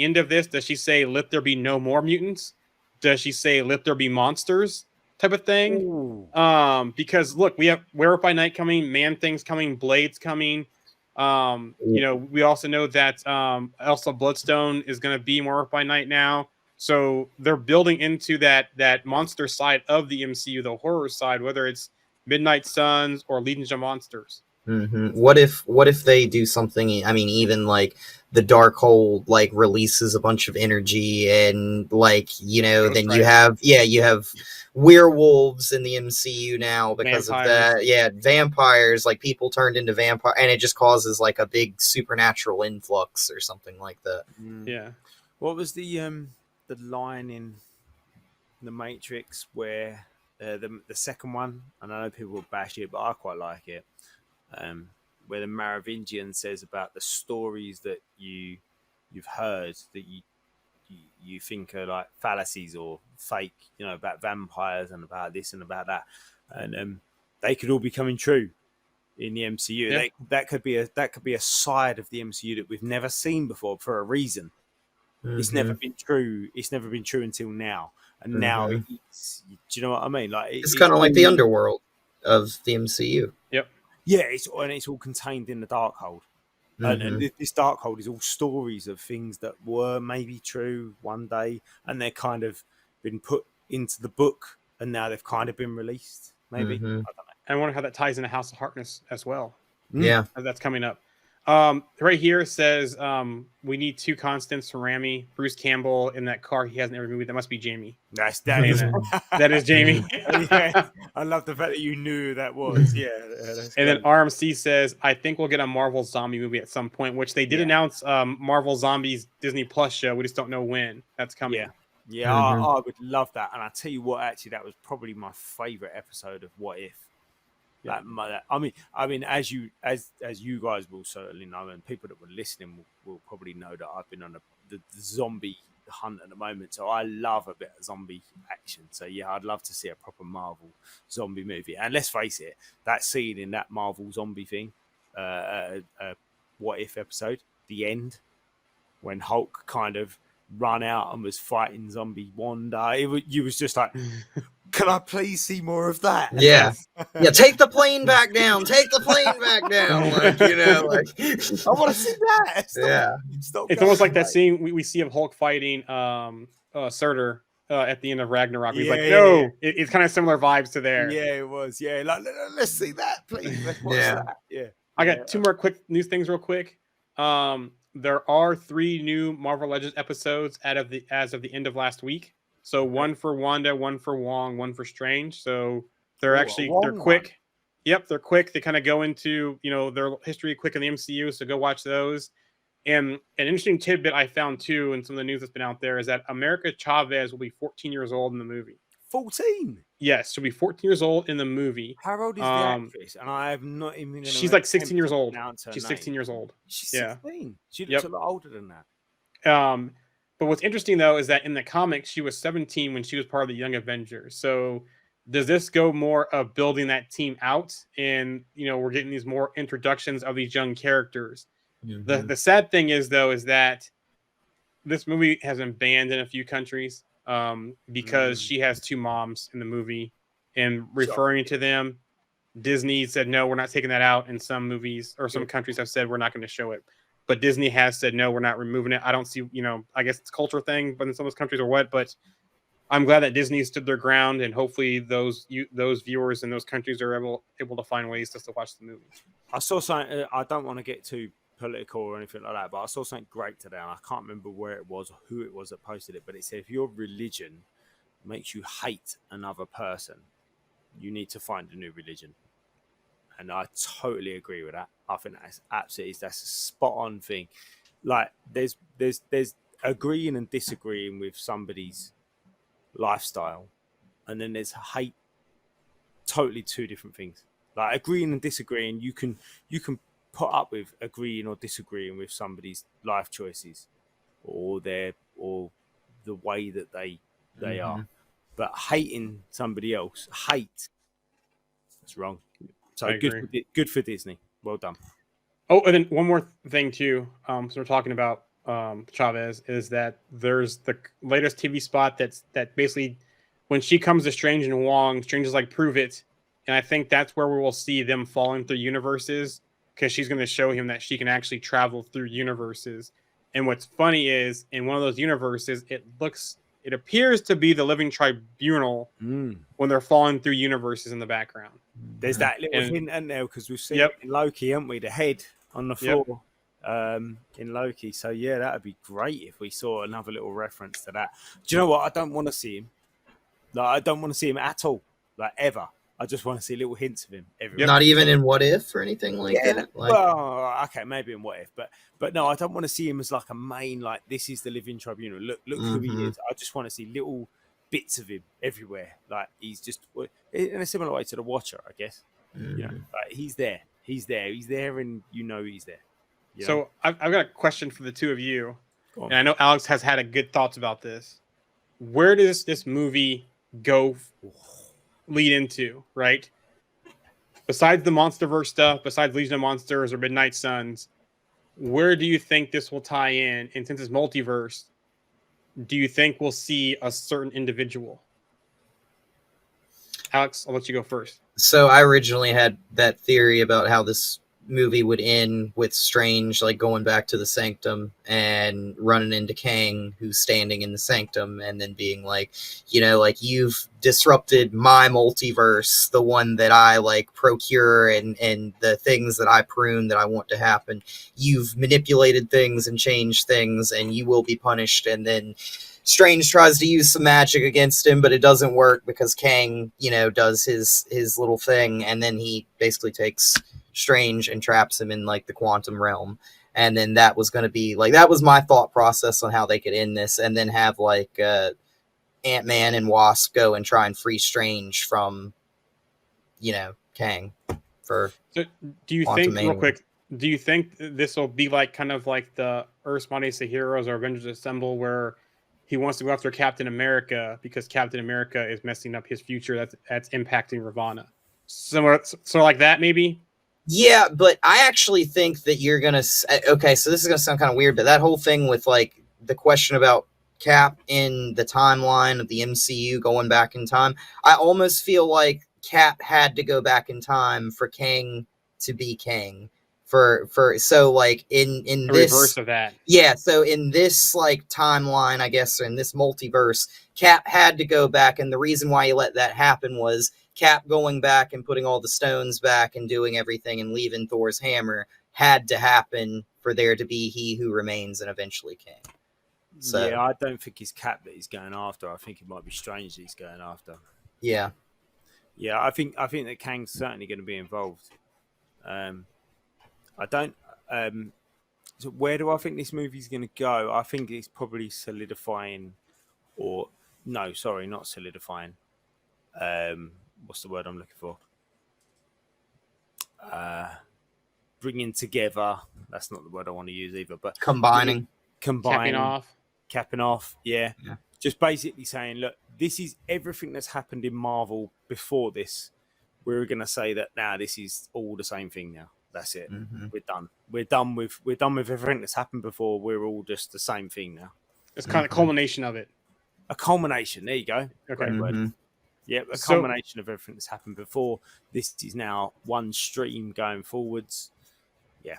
end of this, does she say, "Let there be no more mutants"? Does she say, "Let there be monsters"? Type of thing. Ooh. Because look, we have Werewolf by Night coming, Man Thing's coming, Blade's coming. We also know that Elsa Bloodstone is going to be Werewolf by Night now. So they're building into that monster side of the MCU, the horror side, whether it's Midnight Suns or Legions of Monsters. What if they do something? I mean, even like the Darkhold like releases a bunch of energy, and like then you have werewolves in the MCU now because of that. Yeah, vampires, like people turned into vampire, and it just causes like a big supernatural influx or something like that. Yeah. What was the line in the Matrix where the second one? And I know people will bash it, but I quite like it. Where the Merovingian says about the stories that you you've heard that you think are like fallacies or fake, about vampires and about this and about that, and they could all be coming true in the MCU. Yeah. That could be a side of the MCU that we've never seen before for a reason. It's never been true. It's never been true until now, and now it's. Do you know what I mean? Like It's kind of like the underworld of the MCU. Yep. Yeah, it's all contained in the Darkhold. And this Darkhold is all stories of things that were maybe true one day, and they're kind of been put into the book, and now they've kind of been released. Maybe I don't know. I wonder how that ties into House of Harkness as well. Yeah, That's coming up. Right here it says we need 2 constants from Rami. Bruce Campbell in that car he has in every movie. That must be Jamie. That is Jamie. Yeah, I love the fact that you knew that was. Yeah. And then RMC says, I think we'll get a Marvel zombie movie at some point, which they did announce Marvel Zombies Disney Plus show. We just don't know when that's coming. Yeah, I would love that. And I tell you what, actually, that was probably my favorite episode of What If. Yeah. I mean, as you guys will certainly know, and people that were listening will probably know that I've been on the zombie hunt at the moment. So I love a bit of zombie action. So yeah, I'd love to see a proper Marvel zombie movie. And let's face it, that scene in that Marvel zombie thing, What If episode, the end, when Hulk kind of run out and was fighting zombie Wanda, you was just like, can I please see more of that? Yeah. Take the plane back down. Take the plane back down. I want to see that. It's almost like that scene we see of Hulk fighting Surtur at the end of Ragnarok. He's like, no. It's kind of similar vibes to there. Yeah, it was. Yeah, like let's see that, please. Let's watch that. Yeah. I got 2 more quick news things, real quick. There are 3 new Marvel Legends episodes as of the end of last week. So 1 for Wanda, 1 for Wong, 1 for Strange. So they're they're quick. One. Yep, they're quick. They kind of go into their history quick in the MCU. So go watch those. And an interesting tidbit I found too, in some of the news that's been out there, is that America Chavez will be 14 years old in the movie. 14? Yes, she'll be 14 years old in the movie. How old is the actress? And I have not even. She's like 16 years old. She's 16 years old. She's 16. She looks a lot older than that. But what's interesting, though, is that in the comics, she was 17 when she was part of the Young Avengers. So does this go more of building that team out? And, we're getting these more introductions of these young characters. Mm-hmm. The sad thing is, though, is that this movie has been banned in a few countries because she has 2 moms in the movie. And referring to them, Disney said, no, we're not taking that out. In some movies or some countries have said, we're not going to show it. But Disney has said, no, we're not removing it. I don't see, I guess it's a cultural thing, but in some of those countries or what. But I'm glad that Disney stood their ground, and hopefully those viewers in those countries are able to find ways to still watch the movie. I saw something, I don't want to get too political or anything like that, but I saw something great today, and I can't remember where it was or who it was that posted it, but it said, if your religion makes you hate another person, you need to find a new religion. And I totally agree with that. I think that's a spot on thing. Like there's agreeing and disagreeing with somebody's lifestyle, and then there's hate. Totally 2 different things. Like agreeing and disagreeing, you can put up with agreeing or disagreeing with somebody's life choices, or the way that they are. But hating somebody else, it's wrong. So good for Disney. Well done. Oh, and then one more thing too. So we're talking about Chavez, is that there's the latest TV spot that basically, when she comes to Strange and Wong, Strange is like, prove it. And I think that's where we will see them falling through universes, because she's going to show him that she can actually travel through universes. And what's funny is, in one of those universes, it appears to be the Living Tribunal when they're falling through universes in the background. There's that little hint in there, because we've seen it in Loki, haven't we? The head on the floor in Loki. So yeah, that'd be great if we saw another little reference to that. Do you know what? I don't want to see him. Like, I don't want to see him at all. Like, ever. I just want to see little hints of him everywhere. Not even in What If or anything like that? Well, okay, maybe in What If. But no, I don't want to see him as like a main, like, this is the Living Tribunal. Look who he is. I just want to see little bits of him everywhere. Like, he's just, in a similar way to the Watcher, I guess. Like, he's there. He's there, and he's there. So I've got a question for the 2 of you. Go on. and I know Alex has had a good thoughts about this. Where does this movie go lead into, right? Besides the MonsterVerse stuff, besides Legion of Monsters or Midnight Suns, where do you think this will tie in? And since it's multiverse, do you think we'll see a certain individual? Alex, I'll let you go first. So I originally had that theory about how this movie would end with Strange like going back to the Sanctum and running into Kang, who's standing in the Sanctum, and then being like, you know, like, you've disrupted my multiverse, the one that I like procure, and the things that I prune that I want to happen. You've manipulated things and changed things, and you will be punished. And then Strange tries to use some magic against him, but it doesn't work because Kang, you know, does his little thing, and then he basically takes Strange and traps him in like the quantum realm. And then that was going to be like, that was my thought process on how they could end this, and then have like Ant-Man and Wasp go and try and free Strange from, you know, Kang. For So do you think, real quick, do you think this will be like kind of like the Earth's Mightiest Heroes or Avengers Assemble, where he wants to go after Captain America because Captain America is messing up his future that's impacting Ravonna? Similar, so like that maybe? Yeah, but I actually think that you're going to... Okay, so this is going to sound kind of weird, but that whole thing with, like, the question about Cap in the timeline of the MCU going back in time, I almost feel like Cap had to go back in time for Kang to be Kang. So, like, in A this... reverse of that. Yeah, so in this, like, timeline, I guess, or in this multiverse, Cap had to go back, and the reason why he let that happen was Cap going back and putting all the stones back and doing everything and leaving Thor's hammer had to happen for there to be he who remains and eventually Kang. So, yeah, I don't think it's Cap that he's going after. I think it might be Strange that he's going after. Yeah. Yeah, I think that Kang's certainly going to be involved. I don't. So where do I think this movie's going to go? I think it's probably solidifying, or no, sorry, not solidifying. What's the word I'm looking for? Bringing together. That's not the word I want to use either. But Combining. Capping off. Yeah. Just basically saying, look, this is everything that's happened in Marvel before this. We're going to say that now this is all the same thing now. That's it. Mm-hmm. We're done. We're done with everything that's happened before. We're all just the same thing now. It's kind of culmination of it. A culmination. There you go. Okay. Great word. Mm-hmm. Yeah, a culmination of everything that's happened before. This is now one stream going forwards. Yeah.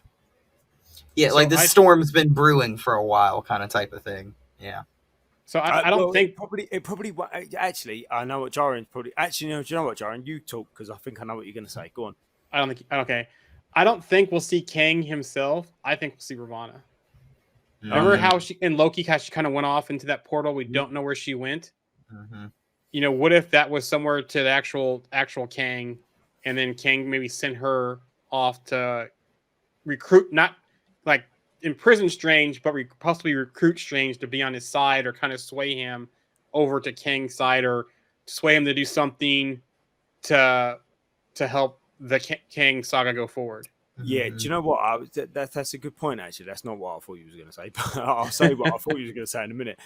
Yeah, like the storm's been brewing for a while, kind of type of thing. Yeah. So I don't think it probably actually. I know what Jarian's probably actually. Do you know what, Jarian? You talk because I think I know what you're going to say. Go on. I don't think. Okay. I don't think we'll see Kang himself. I think we'll see Ravonna. Remember how she in Loki, how she kind of went off into that portal? We don't know where she went. Mm-hmm. You know, what if that was somewhere to the actual Kang, and then Kang maybe sent her off to recruit, not like imprison Strange, but possibly recruit Strange to be on his side, or kind of sway him over to Kang's side, or sway him to do something to help the Kang saga go forward. Yeah, do you know what? That's a good point, actually. That's not what I thought you was going to say, but I'll say what I thought you was going to say in a minute.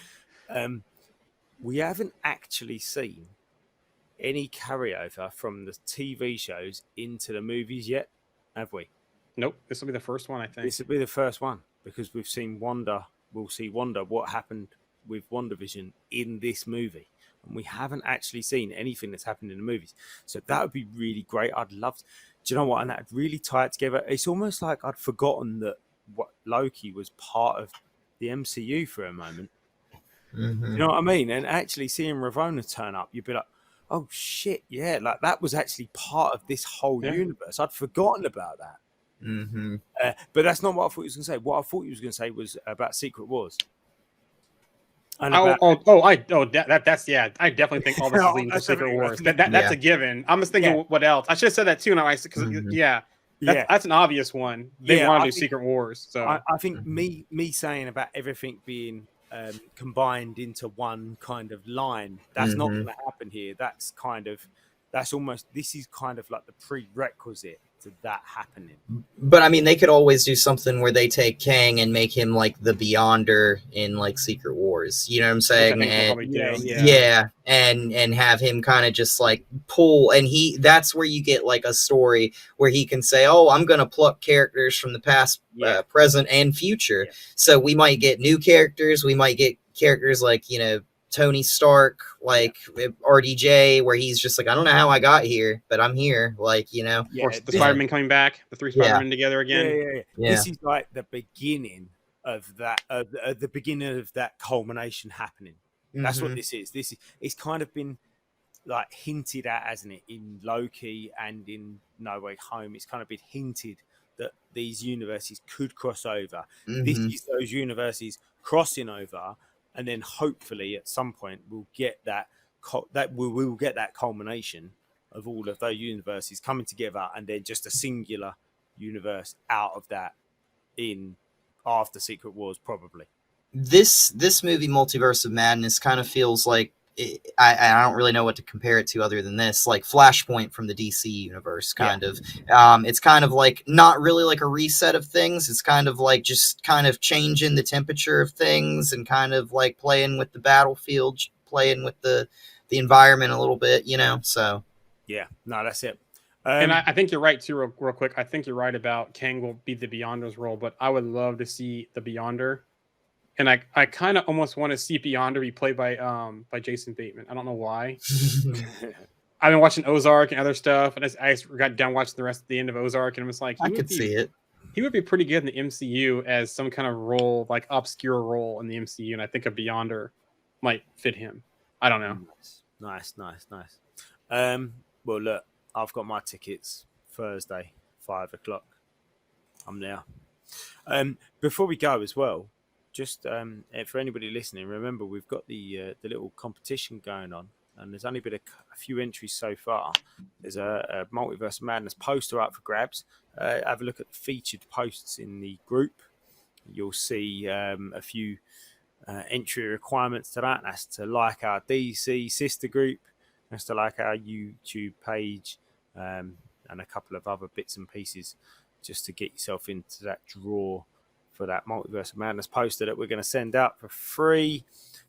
We haven't actually seen any carryover from the TV shows into the movies yet, have we? Nope. This will be the first one, I think. This will be the first one, because we've seen Wanda. We'll see Wanda, what happened with WandaVision in this movie. And we haven't actually seen anything that's happened in the movies. So that would be really great. I'd love to. Do you know what? And that'd really tie it together. It's almost like I'd forgotten that Loki was part of the MCU for a moment. Mm-hmm. You know what I mean? And actually seeing Ravonna turn up, you'd be like, oh shit, yeah, like that was actually part of this whole universe. I'd forgotten about that. Mm-hmm. But that's not what I thought he was going to say. What I thought he was going to say was about Secret Wars. And I definitely think all this is leading to Secret Wars. That's a given. I'm just thinking what else. I should have said that too. Now, because that's an obvious one. They want to do Secret Wars. So I think me saying about everything being combined into one kind of line, that's not going to happen here. This is kind of like the prerequisite to that happening. But I mean, they could always do something where they take Kang and make him like the Beyonder in like Secret Wars. You know what I'm saying? Which I think they'll And probably do. yeah, and have him kind of just like pull, and that's where you get like a story where he can say, "Oh, I'm gonna pluck characters from the past, present, and future." Yeah. So we might get new characters. We might get characters like Tony Stark, like RDJ, where he's just like, I don't know how I got here, but I'm here. Like, Yeah, Or the Spider-Man coming back, the 3 Spider-Men together again. Yeah. This is like the beginning of that, the beginning of that culmination happening. That's what this is. It's kind of been like hinted at, hasn't it, in Loki and in No Way Home. It's kind of been hinted that these universes could cross over. This is those universes crossing over, and then hopefully at some point we'll get that we'll get that culmination of all of those universes coming together, and then just a singular universe out of that in after Secret Wars, probably. This movie, Multiverse of Madness, kind of feels like I don't really know what to compare it to other than this, like Flashpoint from the DC universe, kind of. It's kind of like not really like a reset of things. It's kind of like just kind of changing the temperature of things and kind of like playing with the battlefield, playing with the environment a little bit, So Yeah, no, that's it. And I think you're right too. Real quick, I think you're right about Kang will be the Beyonder's role, but I would love to see the Beyonder. And I kind of almost want to see Beyonder be played by Jason Bateman. I don't know why. I've been watching Ozark and other stuff, and I got done watching the end of Ozark, and I was like, I could see it. He would be pretty good in the MCU as some kind of role, like obscure role in the MCU, and I think a Beyonder might fit him. I don't know. Nice. Well, look, I've got my tickets Thursday, 5:00. I'm there. Before we go as well, just for anybody listening, remember we've got the little competition going on, and there's only been a few entries so far. There's a Multiverse of Madness poster up for grabs. Have a look at the featured posts in the group. You'll see a few entry requirements to that. That's to like our DC sister group. That's to like our YouTube page, and a couple of other bits and pieces just to get yourself into that draw for that Multiverse of Madness poster that we're going to send out for free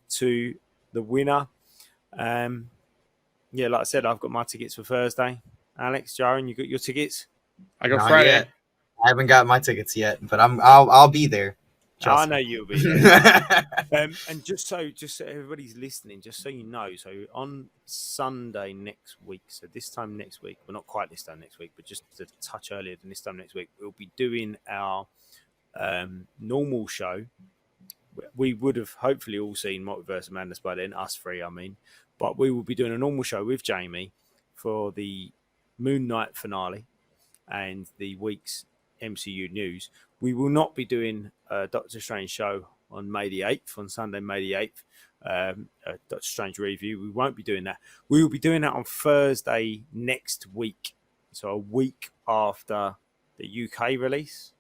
to the winner. Like I said, I've got my tickets for Thursday. Alex, Jarian, you got your tickets? I go Friday. Yet. I haven't got my tickets yet, but I'll be there. I know you'll be there. And just so everybody's listening, just so you know, so on Sunday next week, so this time next week, well, not quite this time next week, but just a touch earlier than this time next week, we'll be doing our normal show. We would have hopefully all seen Multiverse of Madness by then, us three, I mean, but we will be doing a normal show with Jamie for the Moon Knight finale and the week's MCU news. We will not be doing a Doctor Strange show on May the 8th, on Sunday, May the 8th, a Doctor Strange review. We won't be doing that. We will be doing that on Thursday next week, so a week after the UK release.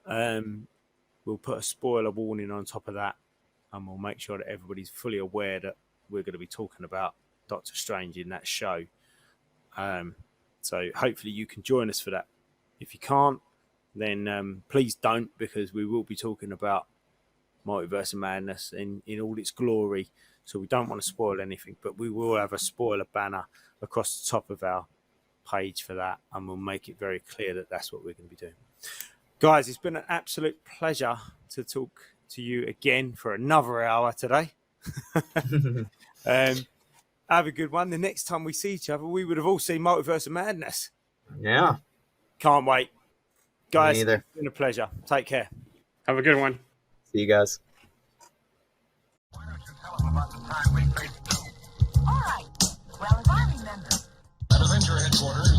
We'll put a spoiler warning on top of that, and we'll make sure that everybody's fully aware that we're going to be talking about Doctor Strange in that show. So hopefully you can join us for that. If you can't, then please don't, because we will be talking about Multiverse of Madness in all its glory. So we don't want to spoil anything, but we will have a spoiler banner across the top of our page for that, and we'll make it very clear that that's what we're going to be doing. Guys, it's been an absolute pleasure to talk to you again for another hour today. Have a good one. The next time we see each other, we would have all seen Multiverse of Madness. Yeah. Can't wait. Guys, Me either. It's been a pleasure. Take care. Have a good one. See you guys. Why don't you tell them about the time we faced All right. Well, as I remember, at Avenger headquarters?